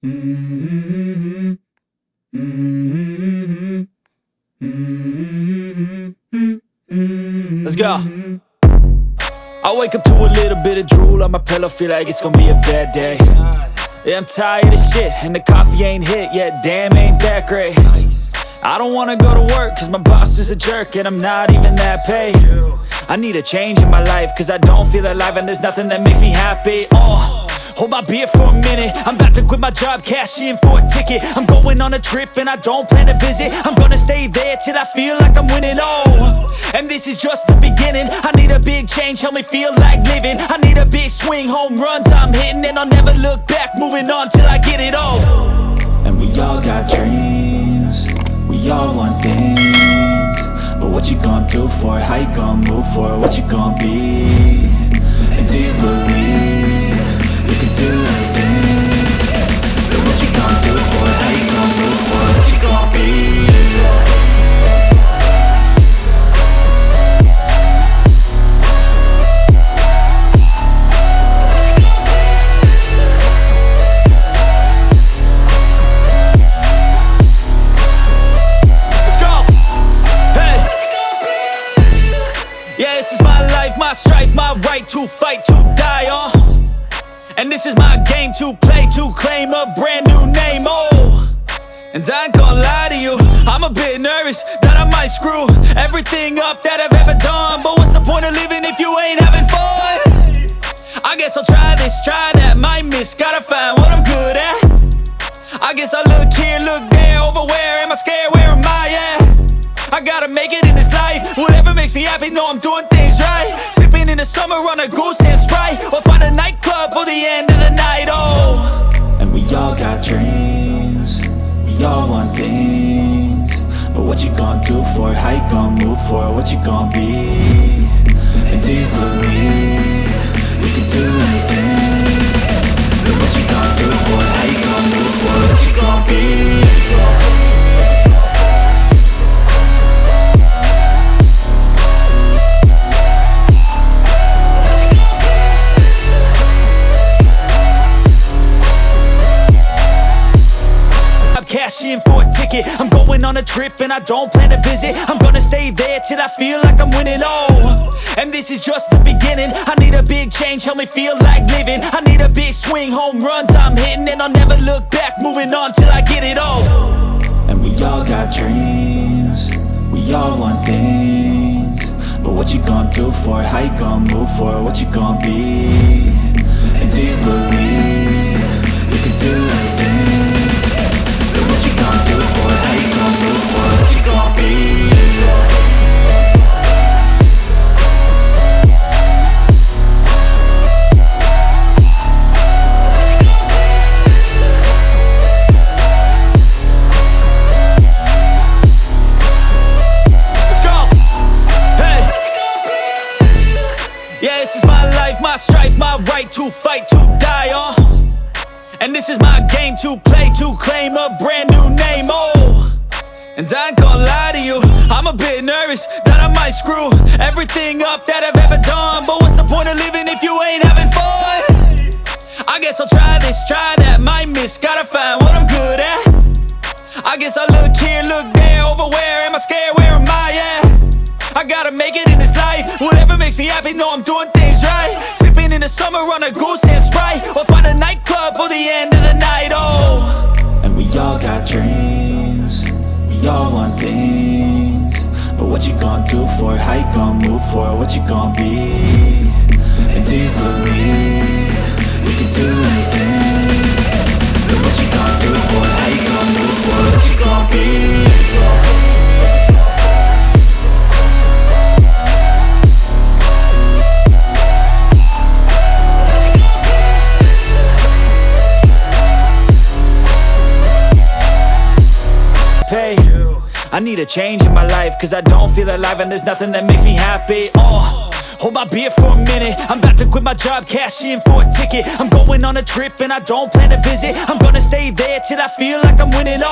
Mm-hmm. Mm-hmm. Mm-hmm. Let's go. I wake up to a little bit of drool on my pillow, feel like it's gonna be a bad day. Yeah, I'm tired of shit, and the coffee ain't hit yet, damn, ain't that great. I don't wanna go to work, cause my boss is a jerk, and I'm not even that paid. I need a change in my life, cause I don't feel alive, and there's nothing that makes me happy. Hold my beer for a minute, I'm about to quit my job, cash in for a ticket. I'm going on a trip and I don't plan to visit. I'm gonna stay there till I feel like I'm winning, and this is just the beginning. I need a big change, help me feel like living. I need a big swing, home runs I'm hitting, and I'll never look back, moving on till I get it all. And we all got dreams, we all want things, but what you gonna do for it? How you gonna move for it? What you gonna be? And do you believe you can do anything? But what you gonna do for it? How you gonna move for it? What you gonna be? Let's go! Hey! Yeah, this is my life, my strife, my right to fight, to die, and this is my game to play, to claim a brand new name, and I ain't gonna lie to you, I'm a bit nervous that I might screw everything up that I've ever done. But what's the point of living if you ain't having fun? I guess I'll try this, try that, might miss, gotta find what I'm good at. I guess I look here, look there, over where am I scared, where am I at? I gotta make it in this life, whatever makes me happy, know I'm doing things right. Sipping in the summer on a goose and Sprite, or find a nightclub for the end of the night, And we all got dreams, we all want things, but what you gonna do for it? How you gonna move for it? What you gonna be? And do you believe you can do anything? But what you gonna do for it? How you gonna move for it? What you gonna be? Cash in for a ticket, I'm going on a trip and I don't plan to visit. I'm gonna stay there till I feel like I'm winning, and this is just the beginning. I need a big change, help me feel like living. I need a big swing, home runs I'm hitting, and I'll never look back, moving on till I get it all. And we all got dreams, we all want things, but what you gonna do for it? How you gonna move for it? What you gonna be? And do you believe you can do anything? What you gonna do for it? How you gonna move for it? What you gonna be? Let's go! Hey! Yeah, this is my life, my strife, my right to fight, to die, and this is my game to play, to claim a brand new name, and I ain't gonna lie to you, I'm a bit nervous that I might screw everything up that I've ever done. But what's the point of living if you ain't having fun? I guess I'll try this, try that, might miss, gotta find what I'm good at. I guess I look here, look there, over where am I scared, where am I at? I gotta make it in this life, whatever makes me happy, know I'm doing things right. Sipping in the summer on a goose and Sprite, or find a nightclub for the end of the night, And we all got dreams, we all want things, but what you gonna do for it? How you gonna move for it? What you gonna be? And do you believe you can do anything? But what you gonna do for it? How you gonna move for it? What you gonna be? I need a change in my life, cause I don't feel alive, and there's nothing that makes me happy. Hold my beer for a minute, I'm about to quit my job, cash in for a ticket. I'm going on a trip and I don't plan to visit. I'm gonna stay there till I feel like I'm winning,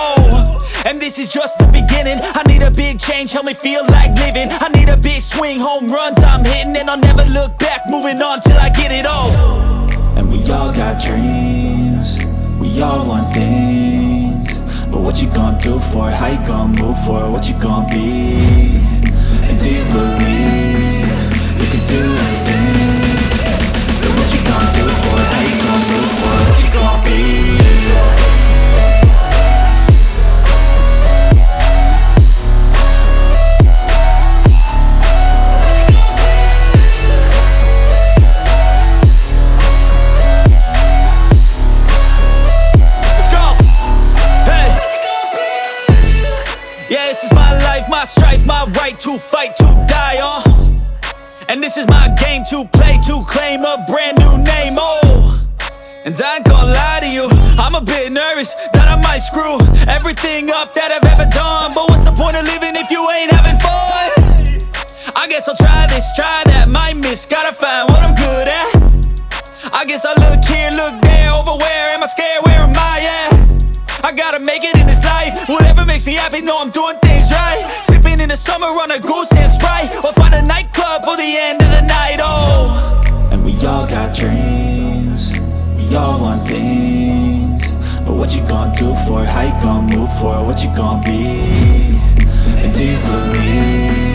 and this is just the beginning. I need a big change, help me feel like living. I need a big swing, home runs I'm hitting, and I'll never look back, moving on till I get it all. And we all got dreams, we we all want things, but what you gonna do for it? How you gonna move for it? What you gonna be? And do you believe you can do anything? But what you gonna do for it? How you gonna move for it? What you gonna be? This is my life, my strife, my right to fight, to die on. And this is my game to play, to claim a brand new name, oh. And I ain't gonna lie to you, I'm a bit nervous that I might screw everything up that I've ever done. But what's the point of living if you ain't having fun? I guess I'll try this, try that, might miss, gotta find what I'm good at. I guess I look here, look there, over where am I scared, where am I at? I gotta make it in this life. Whatever makes me happy, know I'm doing things right. Sipping in the summer on a goose and Sprite, or find a nightclub for the end of the night, oh. And we all got dreams, we all want things, but what you gonna do for it? How you gonna move for it? What you gonna be? And do you believe